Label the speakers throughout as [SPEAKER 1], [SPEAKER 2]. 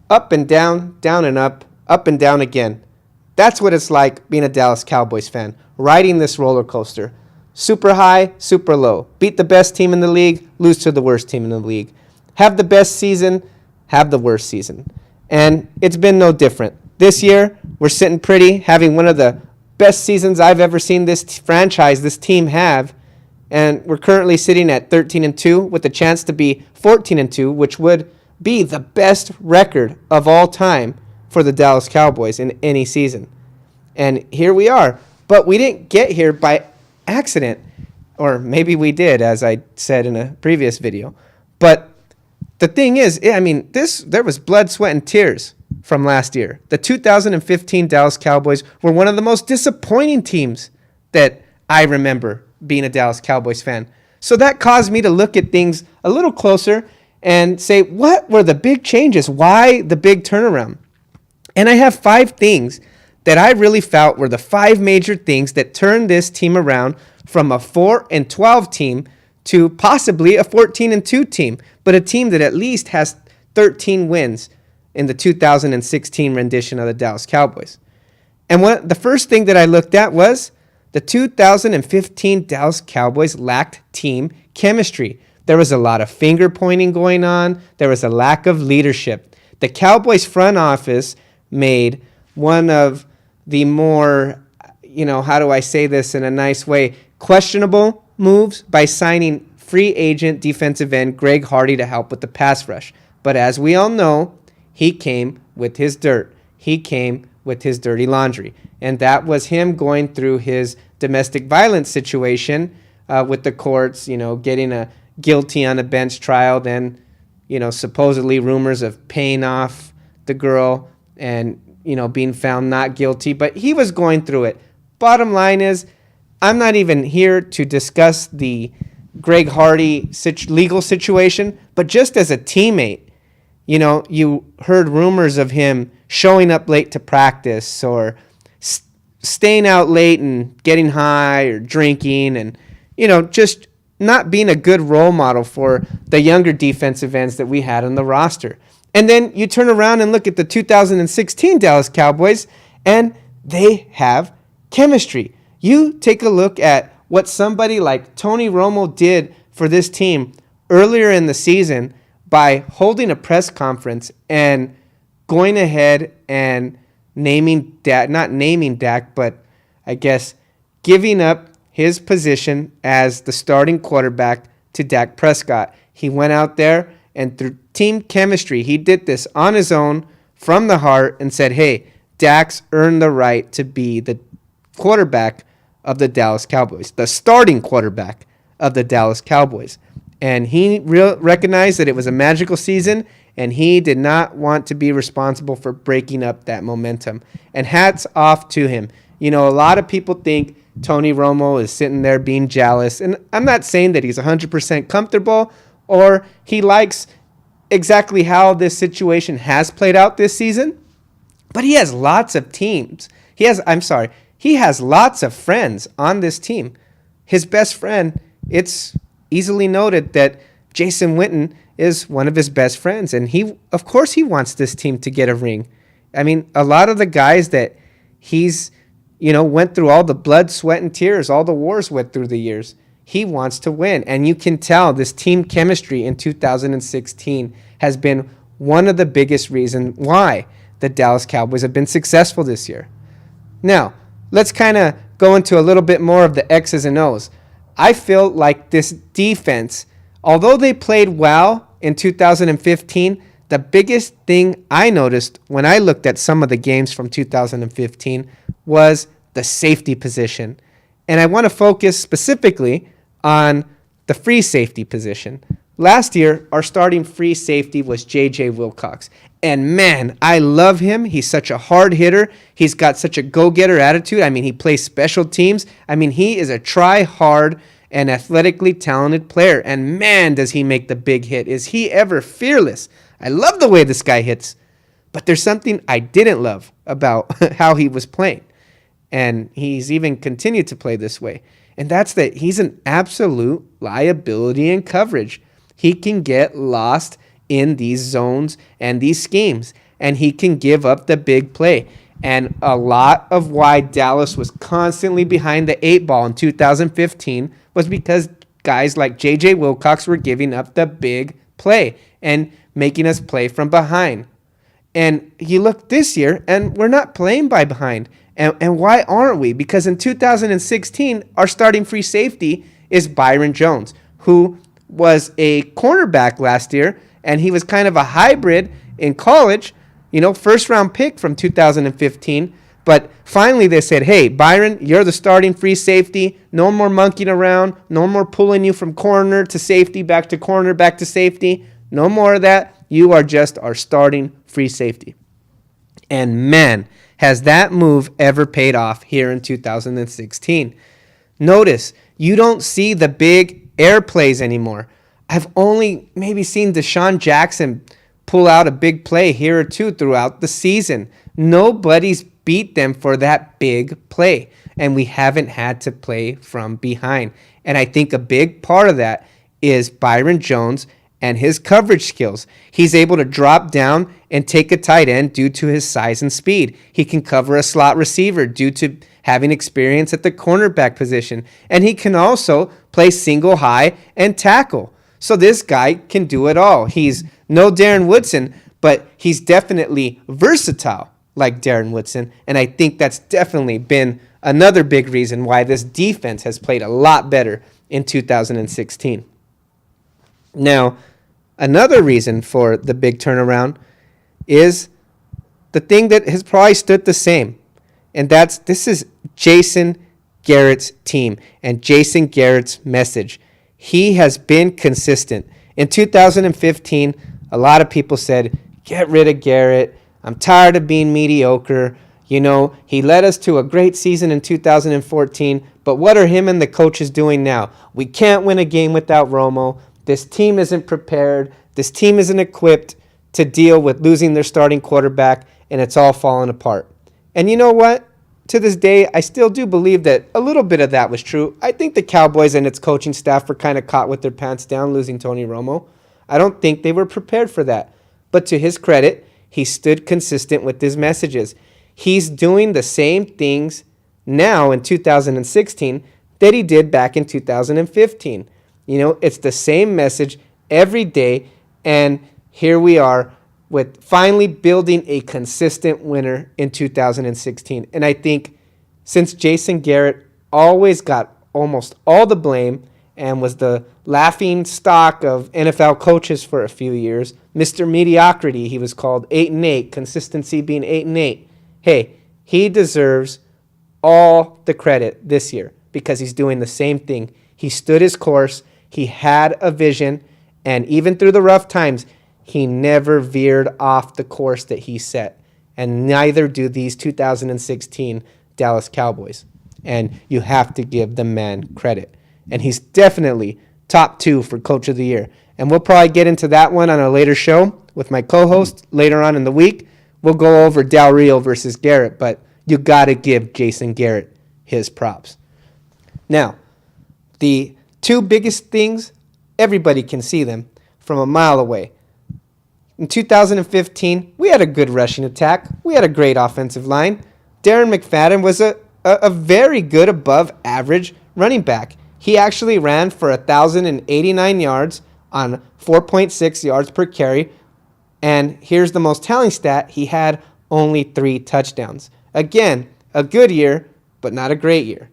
[SPEAKER 1] Up and down and up and down again. That's what it's like being a Dallas Cowboys fan, riding this roller coaster. Super high, super low. Beat the best team in the league, lose to the worst team in the league. Have the best season, have the worst season. And it's been no different. This year, we're sitting pretty, having one of the best seasons I've ever seen this franchise, this team have. And we're currently sitting at 13-2 with a chance to be 14-2, which would be the best record of all time for the Dallas Cowboys in any season. And here we are. But we didn't get here by accident. Or maybe we did, as I said in a previous video. But the thing is, there was blood, sweat, and tears from last year. The 2015 Dallas Cowboys were one of the most disappointing teams that I remember being a Dallas Cowboys fan. So that caused me to look at things a little closer and say, what were the big changes? Why the big turnaround? And I have 5 things that I really felt were the 5 major things that turned this team around from a 4-12 team to possibly a 14-2 team, but a team that at least has 13 wins in the 2016 rendition of the Dallas Cowboys. And the first thing that I looked at was the 2015 Dallas Cowboys lacked team chemistry. There was a lot of finger pointing going on. There was a lack of leadership. The Cowboys front office made one of the more, how do I say this in a nice way, questionable moves by signing free agent defensive end Greg Hardy to help with the pass rush. But as we all know, he came with his dirt. He came with his dirty laundry. And that was him going through his domestic violence situation with the courts, getting a guilty on a bench trial, then, supposedly rumors of paying off the girl and, being found not guilty. But he was going through it. Bottom line is, I'm not even here to discuss the Greg Hardy legal situation, but just as a teammate, you heard rumors of him showing up late to practice or staying out late and getting high or drinking and, just not being a good role model for the younger defensive ends that we had on the roster. And then you turn around and look at the 2016 Dallas Cowboys, and they have chemistry. You take a look at what somebody like Tony Romo did for this team earlier in the season by holding a press conference and going ahead and not naming Dak, but I guess giving up his position as the starting quarterback to Dak Prescott. He went out there and through team chemistry, he did this on his own from the heart and said, hey, Dak's earned the right to be the quarterback of the Dallas Cowboys, the starting quarterback of the Dallas Cowboys. And he recognized that it was a magical season, and he did not want to be responsible for breaking up that momentum. And hats off to him. A lot of people think Tony Romo is sitting there being jealous. And I'm not saying that he's 100% comfortable or he likes exactly how this situation has played out this season, but he has lots of teams. He has lots of friends on this team. His best friend, it's easily noted that Jason Witten is one of his best friends. And of course he wants this team to get a ring. A lot of the guys that he's, went through all the blood, sweat, and tears, all the wars went through the years. He wants to win. And you can tell this team chemistry in 2016 has been one of the biggest reasons why the Dallas Cowboys have been successful this year. Now, let's kind of go into a little bit more of the X's and O's. I feel like this defense, although they played well in 2015, the biggest thing I noticed when I looked at some of the games from 2015 was the safety position. And I want to focus specifically on the free safety position. Last year, our starting free safety was J.J. Wilcox. And man, I love him. He's such a hard hitter. He's got such a go-getter attitude. He plays special teams. He is a try-hard and athletically talented player. And man, does he make the big hit. Is he ever fearless? I love the way this guy hits. But there's something I didn't love about how he was playing. And he's even continued to play this way. And that's that he's an absolute liability in coverage. He can get lost in these zones and these schemes. and he can give up the big play. And a lot of why Dallas was constantly behind the 8 ball in 2015 was because guys like J.J. Wilcox were giving up the big play and making us play from behind. And you look this year, and we're not playing by behind. And why aren't we? Because in 2016, our starting free safety is Byron Jones, who was a cornerback last year, and he was kind of a hybrid in college, first-round pick from 2015. But finally they said, hey, Byron, you're the starting free safety. No more monkeying around. No more pulling you from corner to safety, back to corner, back to safety. No more of that. You are just our starting free safety. And man, has that move ever paid off here in 2016. Notice, you don't see the big air plays anymore. I've only maybe seen Deshaun Jackson pull out a big play here or two throughout the season. Nobody's beat them for that big play, and we haven't had to play from behind. And I think a big part of that is Byron Jones and his coverage skills. He's able to drop down and take a tight end due to his size and speed. He can cover a slot receiver due to having experience at the cornerback position. And he can also play single high and tackle. So this guy can do it all. He's no Darren Woodson, but he's definitely versatile like Darren Woodson. And I think that's definitely been another big reason why this defense has played a lot better in 2016. Now, another reason for the big turnaround is the thing that has probably stood the same. And this is Jason Garrett's team and Jason Garrett's message. He has been consistent. In 2015, a lot of people said, get rid of Garrett. I'm tired of being mediocre. He led us to a great season in 2014, but what are him and the coaches doing now? We can't win a game without Romo. This team isn't prepared. This team isn't equipped to deal with losing their starting quarterback, and it's all falling apart. And you know what? To this day, I still do believe that a little bit of that was true. I think the Cowboys and its coaching staff were kind of caught with their pants down losing Tony Romo. I don't think they were prepared for that. But to his credit, he stood consistent with his messages. He's doing the same things now in 2016 that he did back in 2015. It's the same message every day, and here we are with finally building a consistent winner in 2016. And I think since Jason Garrett always got almost all the blame and was the laughing stock of NFL coaches for a few years, Mr. Mediocrity, he was called, 8-8, consistency being 8-8. Hey, he deserves all the credit this year because he's doing the same thing. He stood his course. He had a vision, and even through the rough times, he never veered off the course that he set, and neither do these 2016 Dallas Cowboys. And you have to give the man credit. And he's definitely top 2 for Coach of the Year. And we'll probably get into that one on a later show with my co-host later on in the week. We'll go over Del Rio versus Garrett, but you got to give Jason Garrett his props. Now, the 2 biggest things, everybody can see them from a mile away. In 2015, we had a good rushing attack. We had a great offensive line. Darren McFadden was a very good above average running back. He actually ran for 1,089 yards on 4.6 yards per carry. And here's the most telling stat. He had only 3 touchdowns. Again, a good year, but not a great year.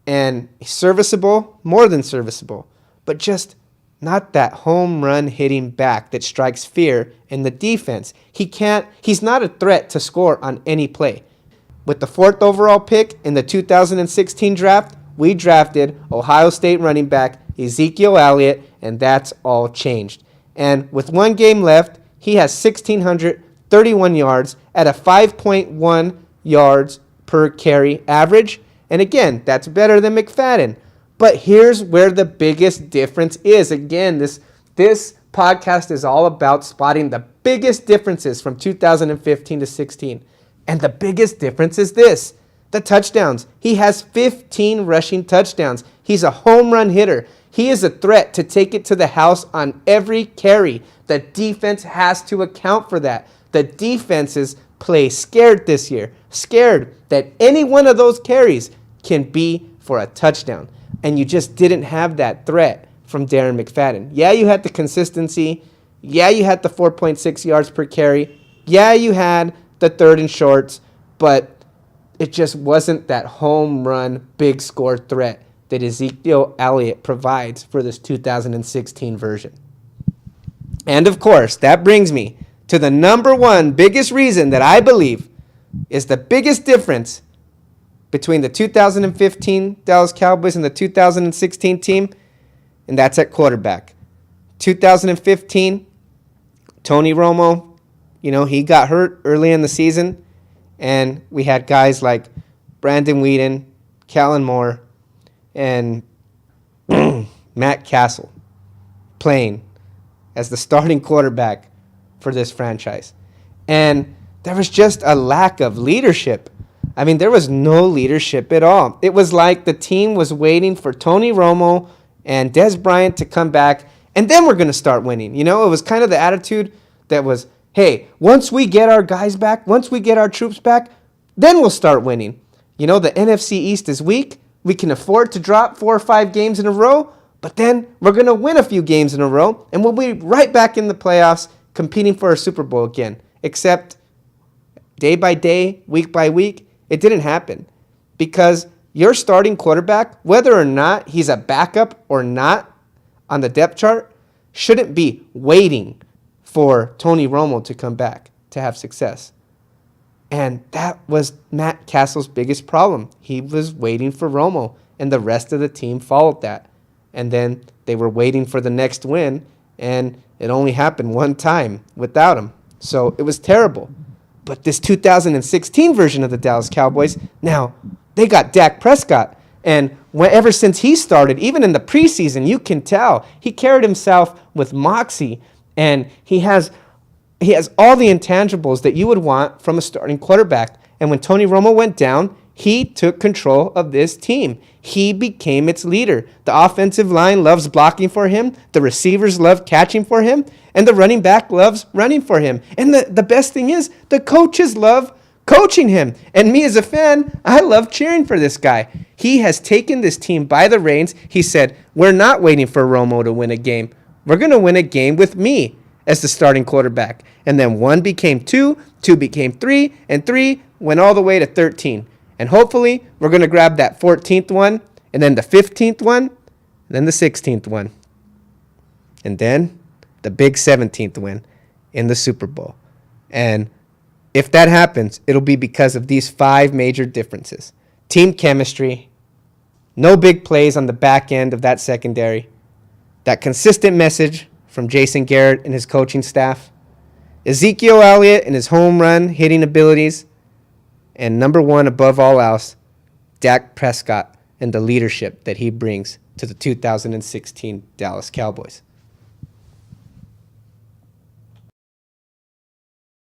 [SPEAKER 1] And serviceable, more than serviceable, but just not that home run hitting back that strikes fear in the defense. He's not a threat to score on any play. With the 4th overall pick in the 2016 draft, we drafted Ohio State running back Ezekiel Elliott, and that's all changed. And with 1 game left, he has 1,631 yards at a 5.1 yards per carry average. And again, that's better than McFadden. But here's where the biggest difference is. Again, this podcast is all about spotting the biggest differences from 2015 to 16. And the biggest difference is this: the touchdowns. He has 15 rushing touchdowns. He's a home run hitter. He is a threat to take it to the house on every carry. The defense has to account for that. The defenses play scared this year, scared that any one of those carries can be for a touchdown. And you just didn't have that threat from Darren McFadden. Yeah, you had the consistency. Yeah, you had the 4.6 yards per carry. Yeah, you had the third and shorts, but it just wasn't that home run, big score threat that Ezekiel Elliott provides for this 2016 version. And of course, that brings me to the number one biggest reason that I believe is the biggest difference between the 2015 Dallas Cowboys and the 2016 team, and that's at quarterback. 2015, Tony Romo, he got hurt early in the season, and we had guys like Brandon Weeden, Kellen Moore, and Matt Castle playing as the starting quarterback for this franchise. And there was just a lack of leadership. I mean, there was no leadership at all. It was like the team was waiting for Tony Romo and Des Bryant to come back, and then we're going to start winning. It was kind of the attitude that was, hey, once we get our guys back, once we get our troops back, then we'll start winning. The NFC East is weak. We can afford to drop 4 or 5 games in a row, but then we're going to win a few games in a row, and we'll be right back in the playoffs competing for a Super Bowl again. Except day by day, week by week, it didn't happen. Because your starting quarterback, whether or not he's a backup or not on the depth chart, shouldn't be waiting for Tony Romo to come back to have success. And that was Matt Castle's biggest problem. He was waiting for Romo, and the rest of the team followed that. And then they were waiting for the next win, and it only happened one time without him. So it was terrible. But this 2016 version of the Dallas Cowboys, now they got Dak Prescott. And ever since he started, even in the preseason, you can tell he carried himself with moxie, and he has all the intangibles that you would want from a starting quarterback. And when Tony Romo went down, he took control of this team. He became its leader. The offensive line loves blocking for him. The receivers love catching for him. And the running back loves running for him. And the best thing is, the coaches love coaching him. And me as a fan, I love cheering for this guy. He has taken this team by the reins. He said, we're not waiting for Romo to win a game. We're going to win a game with me as the starting quarterback. And then 1 became 2, 2 became 3, and 3 went all the way to 13. And hopefully, we're going to grab that 14th one, and then the 15th one, and then the 16th one. And then the big 17th win in the Super Bowl. And if that happens, it'll be because of these 5 major differences. Team chemistry, no big plays on the back end of that secondary, that consistent message from Jason Garrett and his coaching staff, Ezekiel Elliott and his home run hitting abilities, and number one, above all else, Dak Prescott and the leadership that he brings to the 2016 Dallas Cowboys.